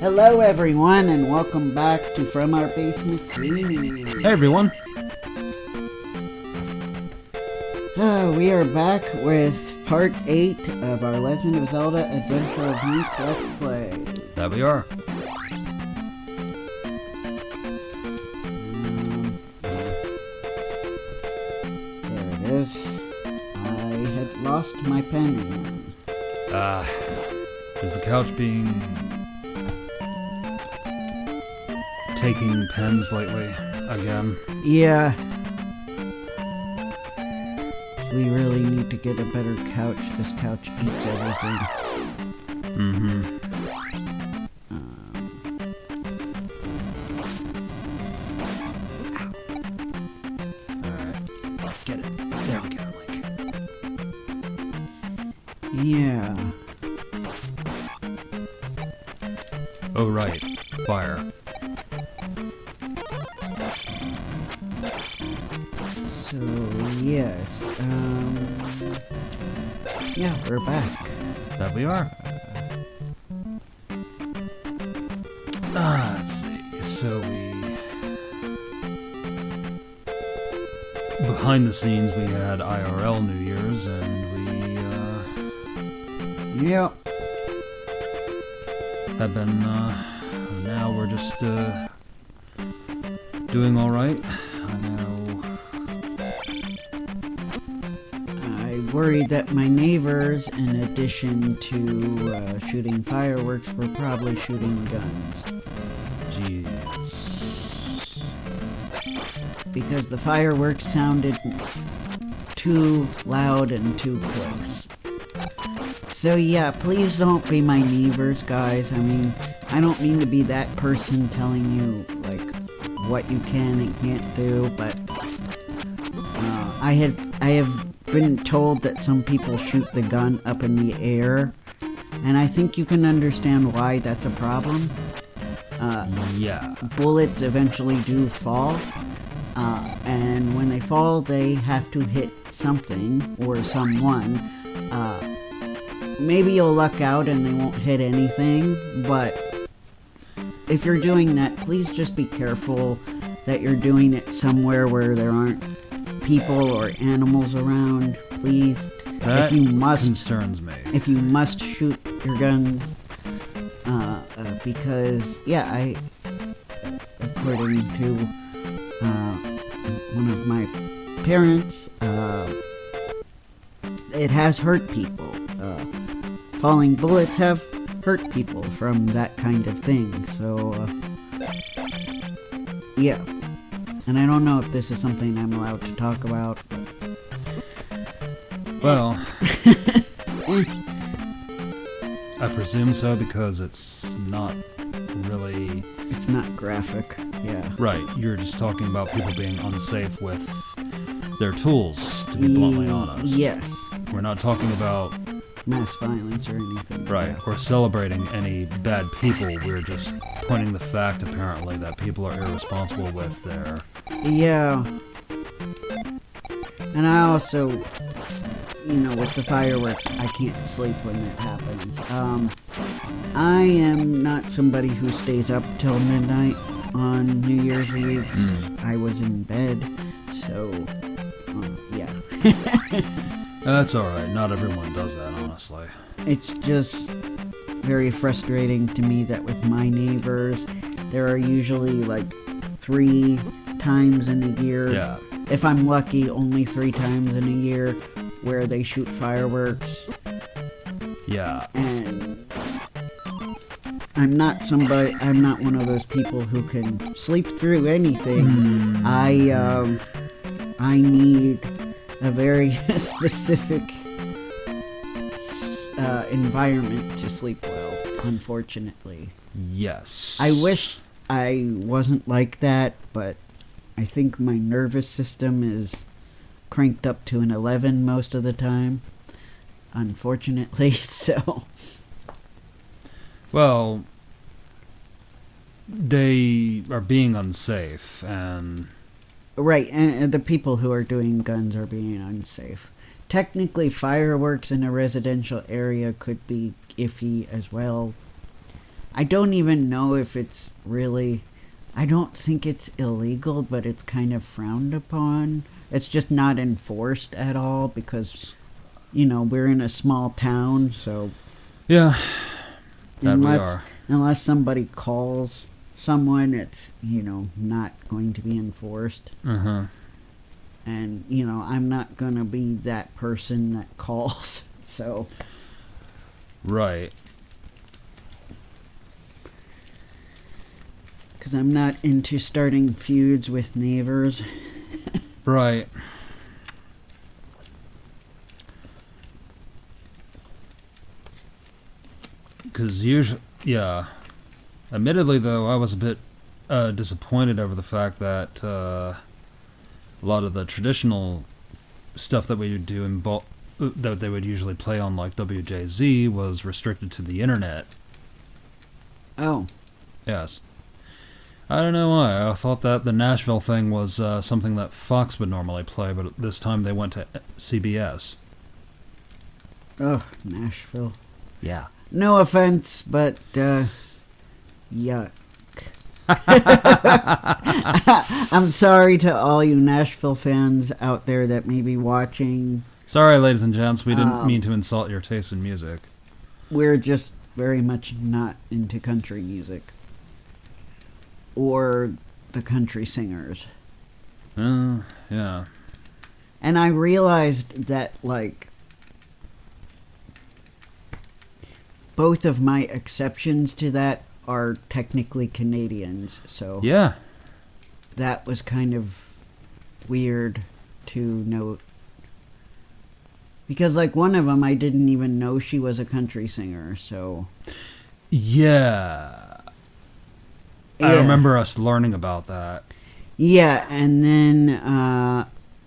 Hello everyone and welcome back to From Our Basement. Hey everyone. We are back with part 8 of our Legend of Zelda Adventure of Link Let's Play. There we are. There it is. I had lost my pen again. Is the couch being... taking pens lately again? Yeah. We really need to get a better couch. This couch eats everything. Alright. Get it. There we go, Link. Yeah. Oh, right. Fire. So, yes, yeah, we're back. There we are. Let's see. So behind the scenes, we had IRL New Year's, and we, Yep. have been, now we're just, doing alright. I worried that my neighbors, in addition to shooting fireworks, were probably shooting guns. Jeez. Because the fireworks sounded too loud and too close. So yeah, please don't be my neighbors, guys. I mean, I don't mean to be that person telling you, like, what you can and can't do, but I have been told that some people shoot the gun up in the air, and I think you can understand why that's a problem. Yeah. Bullets eventually do fall, and when they fall, they have to hit something or someone. Maybe you'll luck out and they won't hit anything, but if you're doing that, please just be careful that you're doing it somewhere where there aren't people or animals around, please. That if you must, concerns me. If you must shoot your guns, because, yeah, according to one of my parents, it has hurt people. Falling bullets have hurt people from that kind of thing, so, yeah. And I don't know if this is something I'm allowed to talk about. Well, I presume so because it's not really... It's not graphic, yeah. Right, you're just talking about people being unsafe with their tools, to be bluntly honest. Yes. We're not talking about... mass violence or anything. Right, Yeah. or celebrating any bad people. We're just pointing the fact, apparently, that people are irresponsible with their... Yeah. And I also, you know, with the fireworks, I can't sleep when that happens. I am not somebody who stays up till midnight on New Year's Eve. I was in bed, so, yeah. That's alright, not everyone does that, honestly. It's just very frustrating to me that with my neighbors, there are usually like 3 times in a year. Yeah. If I'm lucky, only 3 times in a year where they shoot fireworks. Yeah. And I'm not one of those people who can sleep through anything. I need a very specific environment to sleep well, unfortunately. Yes. I wish I wasn't like that, but I think my nervous system is cranked up to an 11 most of the time, unfortunately, so... Well, they are being unsafe, and... Right, and the people who are doing guns are being unsafe. Technically, fireworks in a residential area could be iffy as well. I don't even know if it's really... I don't think it's illegal, but it's kind of frowned upon. It's just not enforced at all because, we're in a small town, so... Yeah, that we are. Unless somebody calls someone, it's, not going to be enforced. Uh-huh. And, I'm not going to be that person that calls, so... Right. Because I'm not into starting feuds with neighbors. Right. Because usually, yeah. Admittedly, though, I was a bit disappointed over the fact that a lot of the traditional stuff that we would do that they would usually play on like WJZ was restricted to the internet. Oh. Yes. I don't know why. I thought that the Nashville thing was something that Fox would normally play, but this time they went to CBS. Oh, Nashville. Yeah. No offense, but, yuck. I'm sorry to all you Nashville fans out there that may be watching. Sorry, ladies and gents, we didn't mean to insult your taste in music. We're just very much not into country music. Or the country singers. Yeah. And I realized that, like, both of my exceptions to that are technically Canadians, so... Yeah. That was kind of weird to note. Because, like, one of them, I didn't even know she was a country singer, so... Yeah. I remember us learning about that. Yeah, and then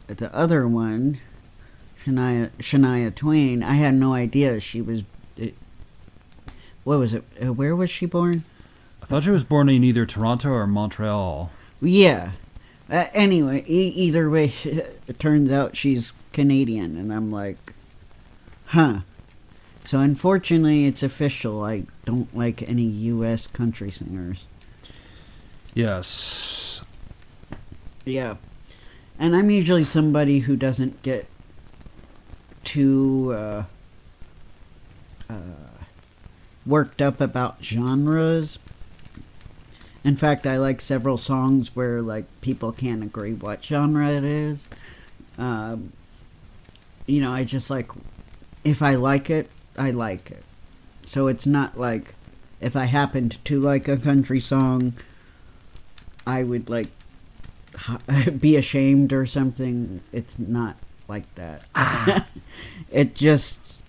the other one, Shania Twain, I had no idea she was... what was it? Where was she born? I thought she was born in either Toronto or Montreal. Yeah. Anyway, either way, it turns out she's Canadian, and I'm like, huh. So unfortunately, it's official. I don't like any U.S. country singers. Yes. Yeah. And I'm usually somebody who doesn't get too worked up about genres. In fact, I like several songs where, like, people can't agree what genre it is. I just like, if I like it, I like it. So it's not like, if I happened to like a country song, I would, like, be ashamed or something. It's not like that. It just,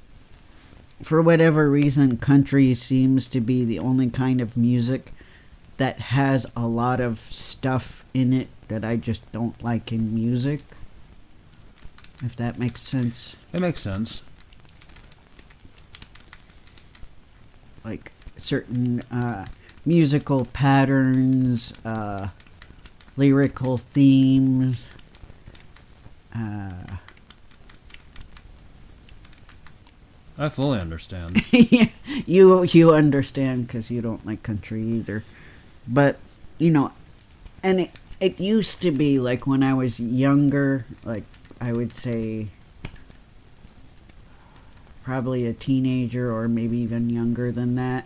for whatever reason, country seems to be the only kind of music that has a lot of stuff in it that I just don't like in music. If that makes sense. It makes sense. Like certain musical patterns, lyrical themes. I fully understand. You understand because you don't like country either. But, and it used to be, like, when I was younger, like, I would say probably a teenager or maybe even younger than that,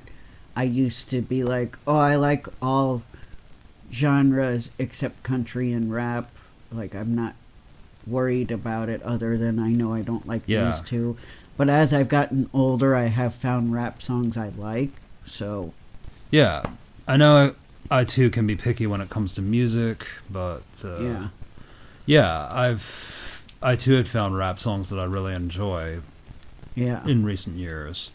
I used to be like, oh, I like all genres except country and rap. Like, I'm not worried about it other than I know I don't like these two. But as I've gotten older, I have found rap songs I like, so... Yeah, I know I too can be picky when it comes to music, but... Yeah, I too had found rap songs that I really enjoy in recent years.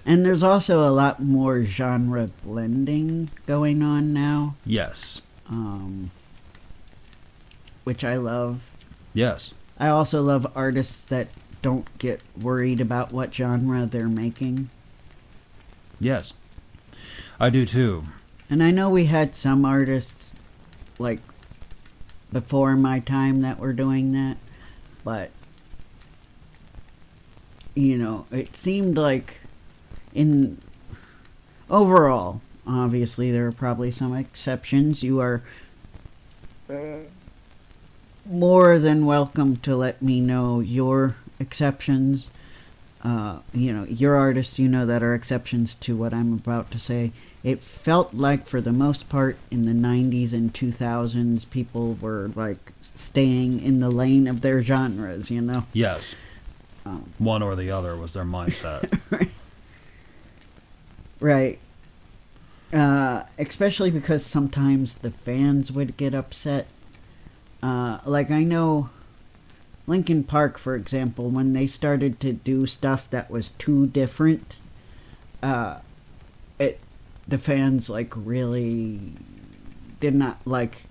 And there's also a lot more genre blending going on now. Yes. Which I love. Yes. I also love artists that don't get worried about what genre they're making. Yes. I do too. And I know we had some artists, like, before my time that were doing that, but, it seemed like overall, obviously there are probably some exceptions. You are more than welcome to let me know your exceptions. Your artists, that are exceptions to what I'm about to say. It felt like, for the most part, in the 90s and 2000s, people were, like, staying in the lane of their genres, Yes. One or the other was their mindset. Right. Especially because sometimes the fans would get upset. Like, I know Linkin Park, for example, when they started to do stuff that was too different, the fans, like, really did not like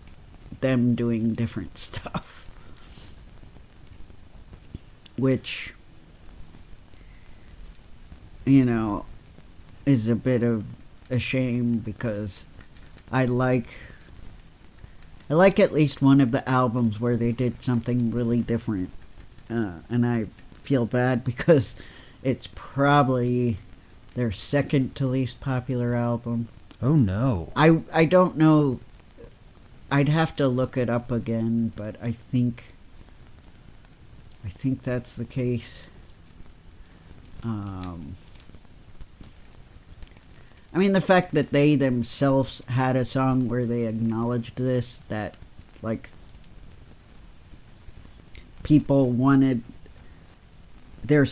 them doing different stuff. Which, is a bit of a shame, because I like at least one of the albums where they did something really different. And I feel bad because it's probably their second to least popular album. Oh no. I don't know. I'd have to look it up again, but I think that's the case. I mean, the fact that they themselves had a song where they acknowledged this, that, like, people wanted their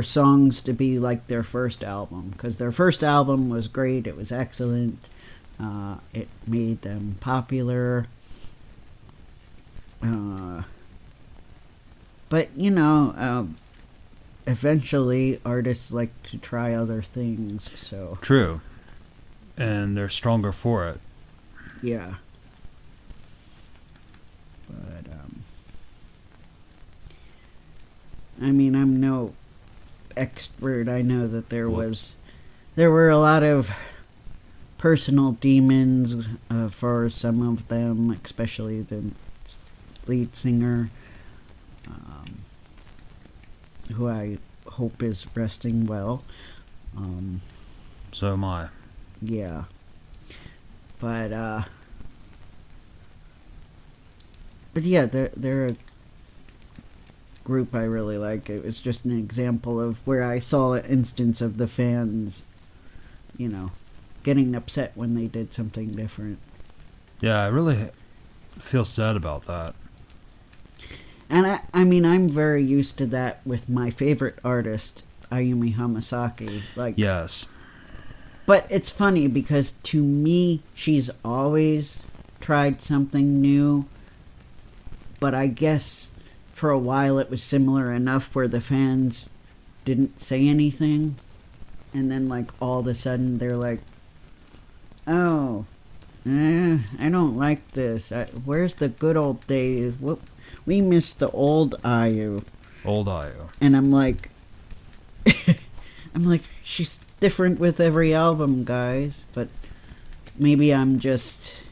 songs to be like their first album, because their first album was great, it was excellent, it made them popular, but, eventually artists like to try other things, so... True. And they're stronger for it. Yeah. But, I mean, I'm no expert. I know that there were a lot of personal demons for some of them, especially the lead singer, who I hope is resting well. So am I. Yeah. But yeah, they're a group I really like. It was just an example of where I saw an instance of the fans, getting upset when they did something different. Yeah, I really feel sad about that. And I mean, I'm very used to that with my favorite artist, Ayumi Hamasaki. Like, yes. But it's funny because to me, she's always tried something new. But I guess for a while it was similar enough where the fans didn't say anything. And then, like, all of a sudden they're like, oh, I don't like this. Where's the good old days? We miss the old Ayu. Old Ayu. And I'm like, she's different with every album, guys. But maybe I'm just...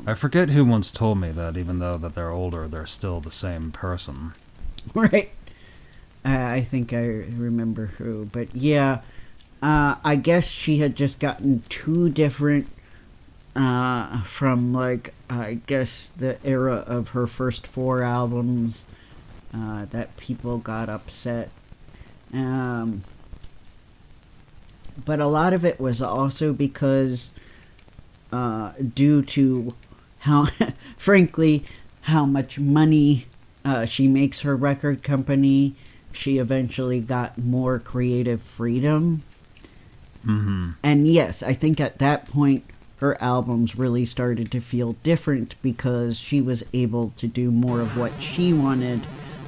I forget who once told me that even though that they're older, they're still the same person. Right. I think I remember who. But yeah, I guess she had just gotten too different from, like, I guess the era of her first 4 albums that people got upset. But a lot of it was also because due to how, frankly, how much money she makes her record company, she eventually got more creative freedom. Mm-hmm. And yes, I think at that point, her albums really started to feel different because she was able to do more of what she wanted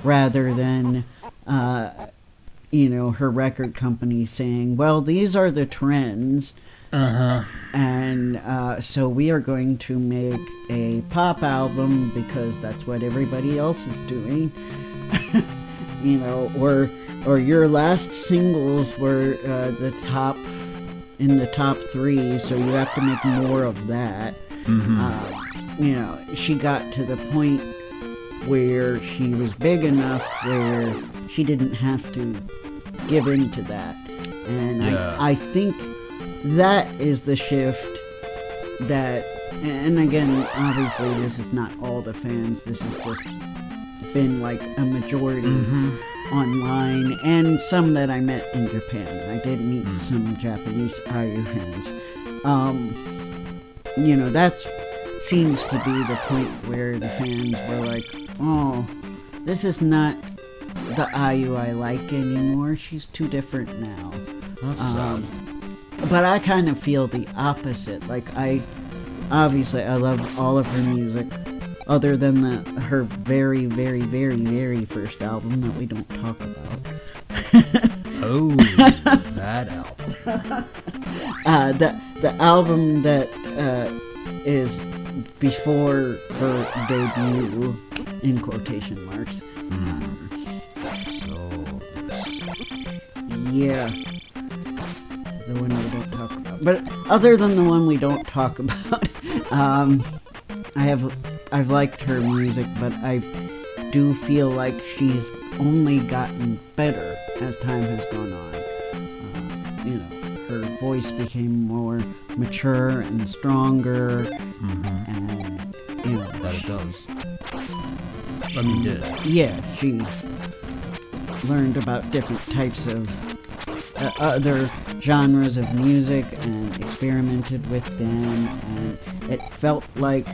rather than, her record company saying, well, these are the trends. Uh-huh. And so we are going to make a pop album because that's what everybody else is doing. Or your last singles were in the top 3, so you have to make more of that. Mm-hmm. She got to the point where she was big enough where she didn't have to give in to that. And Yeah. I think that is the shift that, and again, obviously this is not all the fans, this has just been like a majority online, and some that I met in Japan. I did meet some Japanese IU fans. You know, that seems to be the point where the fans were like, oh, this is not the IU I like anymore. She's too different now. That's sad. But I kind of feel the opposite. Like, obviously I love all of her music, other than her very, very, very, very first album that we don't talk about. Oh, that album. The album that is before her debut, in quotation marks. Yeah. The one we don't talk about. But other than the one we don't talk about, I've liked her music, but I do feel like she's only gotten better as time has gone on. You know, her voice became more mature and stronger, and you know That it does. I mean, did. Yeah, she learned about different types of other genres of music and experimented with them, and it felt like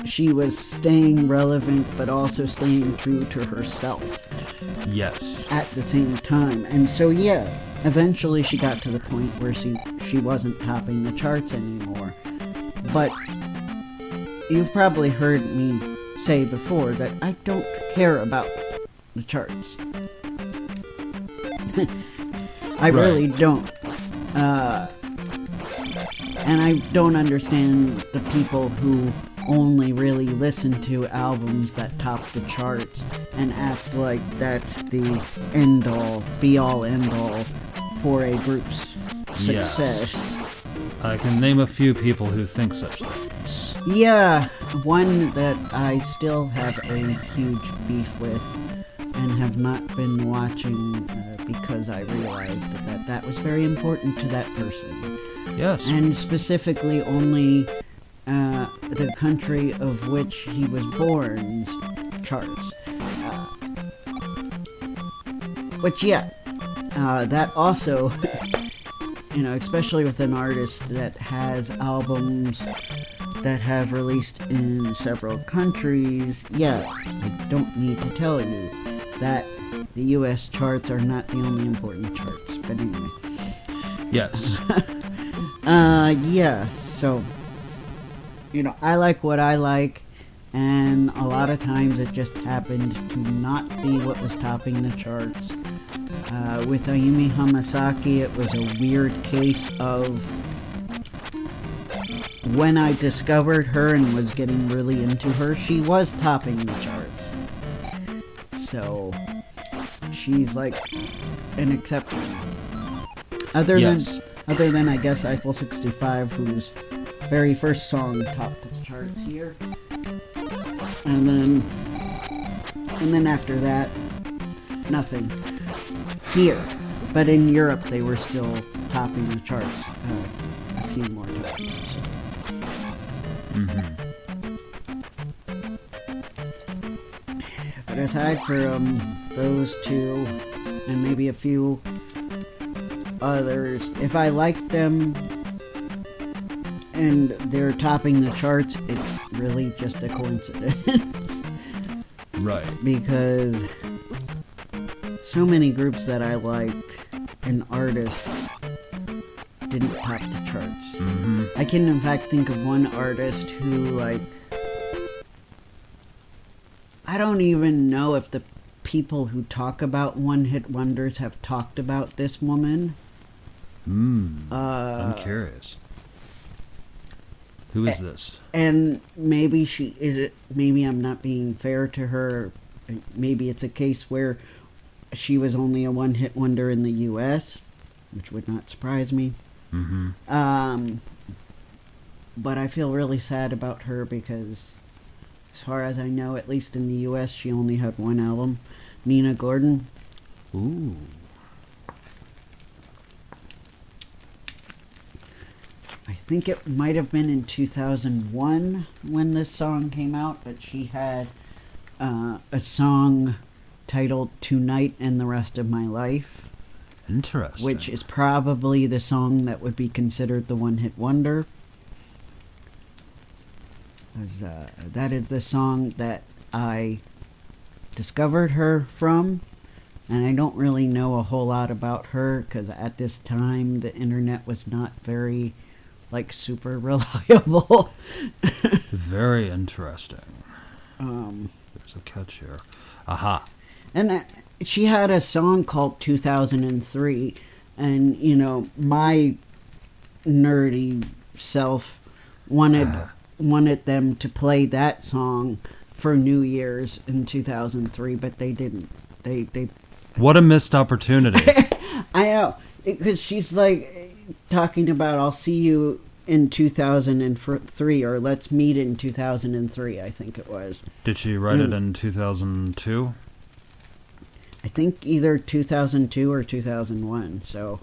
she was staying relevant but also staying true to herself Yes. at the same time. And so yeah, eventually she got to the point where she wasn't topping the charts anymore. But you've probably heard me say before that I don't care about the charts. I really don't. And I don't understand the people who only really listen to albums that top the charts and act like that's the end-all, be-all, end-all for a group's success. Yes. I can name a few people who think such things. Yeah, one that I still have a huge beef with and have not been watching because I realized that was very important to that person. Yes. And specifically only the country of which he was born's charts. But yeah, that also, you know, especially with an artist that has albums that have released in several countries, yeah, I don't need to tell you that the US charts are not the only important charts. But anyway. Yes. Yeah, so, you know, I like what I like, and a lot of times it just happened to not be what was topping the charts. With Ayumi Hamasaki, it was a weird case of when I discovered her and was getting really into her, she was topping the charts. So, she's like an exception. Other than I guess Eiffel 65, whose very first song topped the charts here. And then after that, nothing here. But in Europe, they were still topping the charts a few more times. So. But aside from those two, and maybe a few others, if I like them and they're topping the charts, it's really just a coincidence. Right. Because so many groups that I liked and artists didn't top the charts. I can in fact think of one artist who, like, I don't even know if the people who talk about one-hit wonders have talked about this woman. I'm curious. Who is this? And maybe maybe I'm not being fair to her. Maybe it's a case where she was only a one-hit wonder in the US, which would not surprise me. But I feel really sad about her because, as far as I know, at least in the US, she only had one album. Nina Gordon. Ooh. think it might have been in 2001 when this song came out, but she had a song titled Tonight and the Rest of My Life. Interesting. Which is probably the song that would be considered the one-hit wonder. That is the song that I discovered her from. And I don't really know a whole lot about her because at this time the internet was not very, super reliable. Very interesting. There's a catch here. Aha. And she had a song called 2003, and my nerdy self wanted them to play that song for New Year's in 2003, but they didn't. They What a missed opportunity. I know, because she's talking about I'll see you in 2003, or let's meet in 2003, I think it was. Did she write it in 2002? I think either 2002 or 2001. So,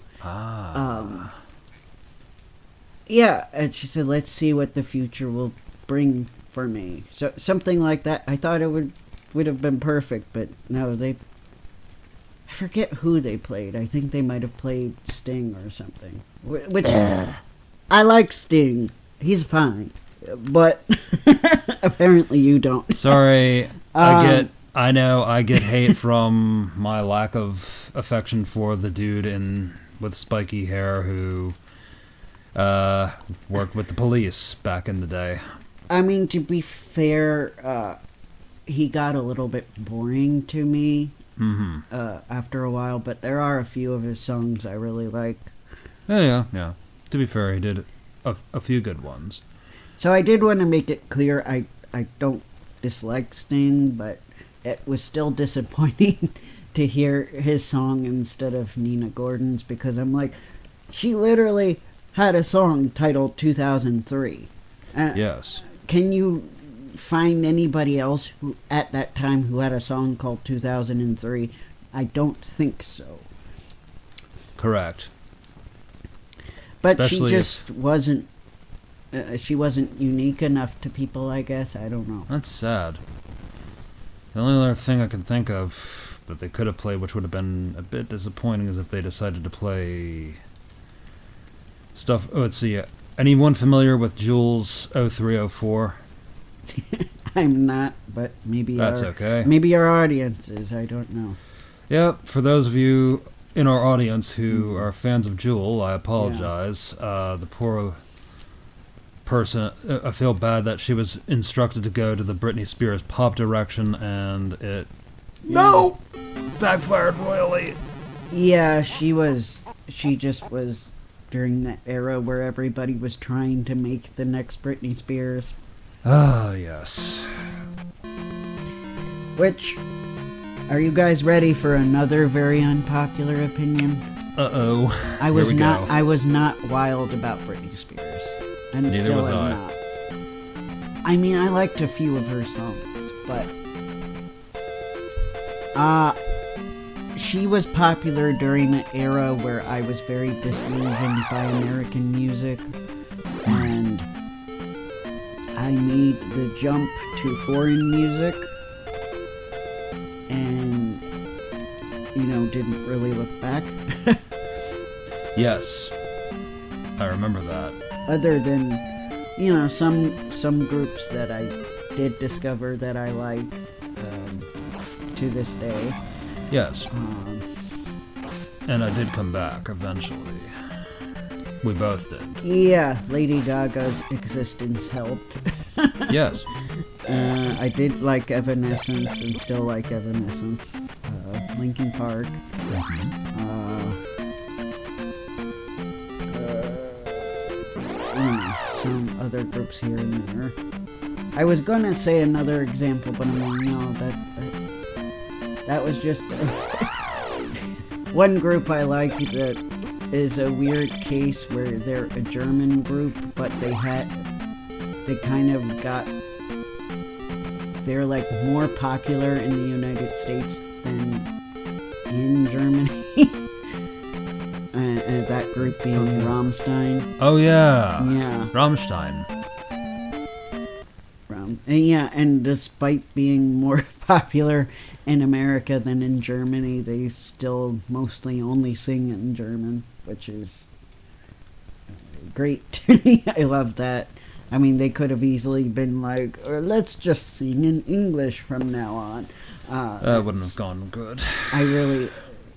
yeah, and she said, "Let's see what the future will bring for me." So something like that. I thought it would have been perfect, but no, I forget who they played. I think they might have played Sting or something. Which I like Sting. He's fine, but apparently you don't. Sorry, I know I get hate from my lack of affection for the dude with spiky hair who worked with the police back in the day. I mean, to be fair, he got a little bit boring to me after a while, but there are a few of his songs I really like. Yeah. To be fair, he did a few good ones. So I did want to make it clear I don't dislike Sting, but it was still disappointing to hear his song instead of Nina Gordon's, because I'm like, she literally had a song titled 2003. Yes. Can you find anybody else who at that time who had a song called 2003? I don't think so. Correct. But Especially she just wasn't. She wasn't unique enough to people, I guess. I don't know. That's sad. The only other thing I can think of that they could have played, which would have been a bit disappointing, is if they decided to play stuff. Oh, let's see. Anyone familiar with Jules 0304? I'm not, but maybe that's okay. Maybe our audience is. I don't know. Yeah, for those of you in our audience who are fans of Jewel, I apologize. The poor person, I feel bad that she was instructed to go to the Britney Spears pop direction, and it backfired royally. Yeah, she just was during that era where everybody was trying to make the next Britney Spears. Ah, yes. Which, are you guys ready for another very unpopular opinion? Uh-oh. I was not wild about Britney Spears. And Neither still was am I. not. I mean, I liked a few of her songs, but she was popular during an era where I was very disillusioned by American music, and I made the jump to foreign music, and didn't really look back. Yes. I remember that. Other than, some groups that I did discover that I like to this day. Yes. And I did come back eventually. We both did. Yeah, Lady Gaga's existence helped. Yes. I did like Evanescence and still like Evanescence. Linkin Park. Some other groups here and there. I was gonna say another example, but I'm like, no, that was just one group I like that is a weird case where they're a German group, but they're like more popular in the United States than in Germany. that group being Rammstein. Oh yeah. Yeah. Rammstein. And despite being more popular in America than in Germany, they still mostly only sing in German, which is great to me. I love that. I mean, they could have easily been like, or let's just sing in English from now on. That wouldn't have gone good.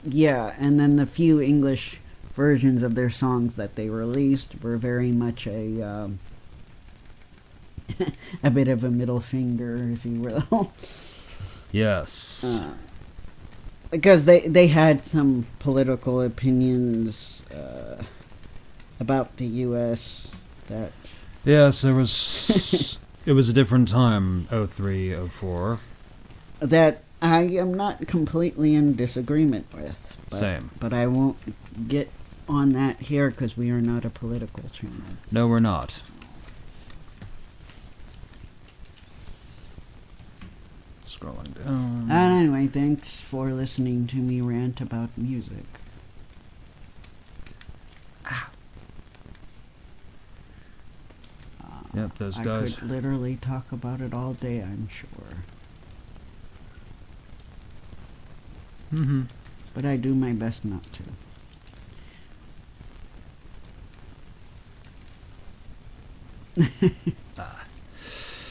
Yeah, and then the few English versions of their songs that they released were very much a bit of a middle finger, if you will. Yes. Because they had some political opinions about the U.S. that... Yes, there was... it was a different time, 03, 04. That I am not completely in disagreement with. Same. But I won't get on that here because we are not a political channel. No, we're not. Scrolling down. And anyway, thanks for listening to me rant about music. Yep, those guys. I could literally talk about it all day, I'm sure. Mm-hmm. But I do my best not to.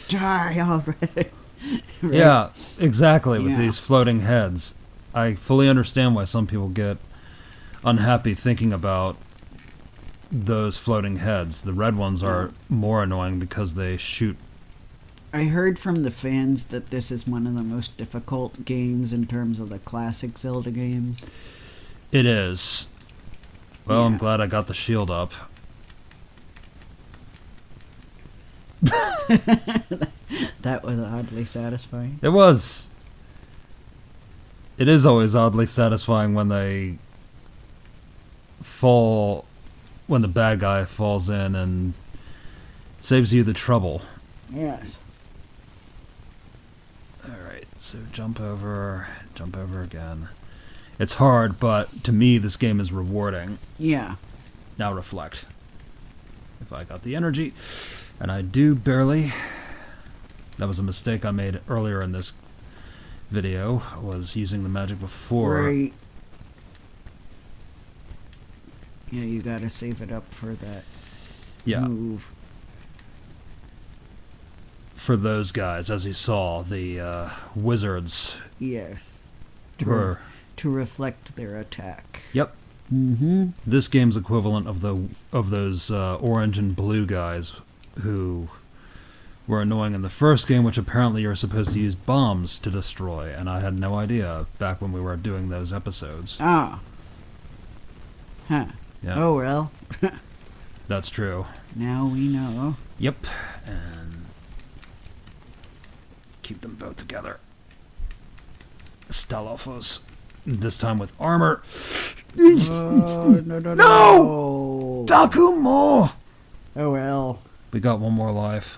Die already. Right? Yeah, exactly, with Yeah. these floating heads. I fully understand why some people get unhappy thinking about those floating heads. The red ones are more annoying because they shoot. I heard from the fans that this is one of the most difficult games in terms of the classic Zelda games. It is. Well, I'm Yeah. glad I got the shield up. That was oddly satisfying. It was. It is always oddly satisfying when they fall, when the bad guy falls in and saves you the trouble. Yes. Alright, so jump over again. It's hard, but to me this game is rewarding. Yeah. Now reflect. If I got the energy, and I do barely. That was a mistake I made earlier in this video, was using the magic before. Right. Yeah, you gotta save it up for that move. For those guys, as you saw, the wizards Yes. were... To reflect their attack. Yep. Mm-hmm. This game's equivalent of those orange and blue guys who were annoying in the first game, which apparently you're supposed to use bombs to destroy, and I had no idea back when we were doing those episodes. Ah. Huh. Yeah. Oh, well. That's true. Now we know. Yep. And keep them both together. Stalofos. This time with armor. Oh, no. No! Dakumo! Oh, well. We got one more life.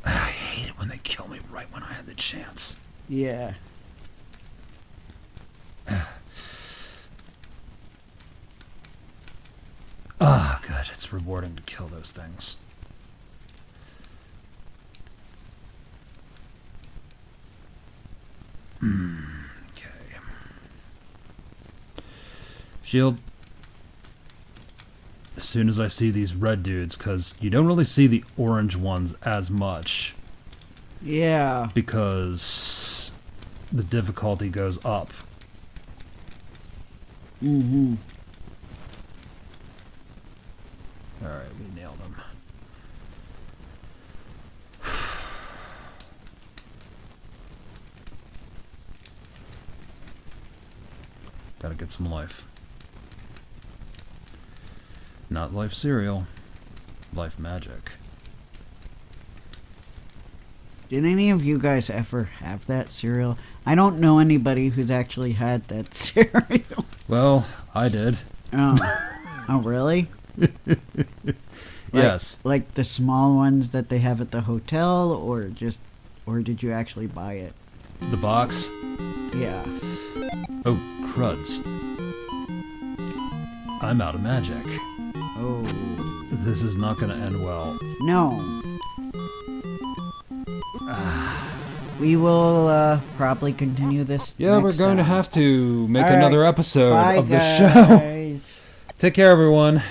I hate it when they kill me right when I had the chance. Yeah. Ah, good. It's rewarding to kill those things. Okay. Shield. As soon as I see these red dudes, because you don't really see the orange ones as much. Yeah. Because the difficulty goes up. Mm-hmm. Alright, we nailed him. Gotta get some life. Not life cereal. Life magic. Did any of you guys ever have that cereal? I don't know anybody who's actually had that cereal. Well, I did. Oh, really? Yes. Like the small ones that they have at the hotel, or did you actually buy it? The box. Yeah. Oh, cruds. I'm out of magic. Oh. This is not going to end well. No. We will probably continue this. Yeah, we're next going to time. have to make All right. another episode Bye, of the guys. show. Take care, everyone.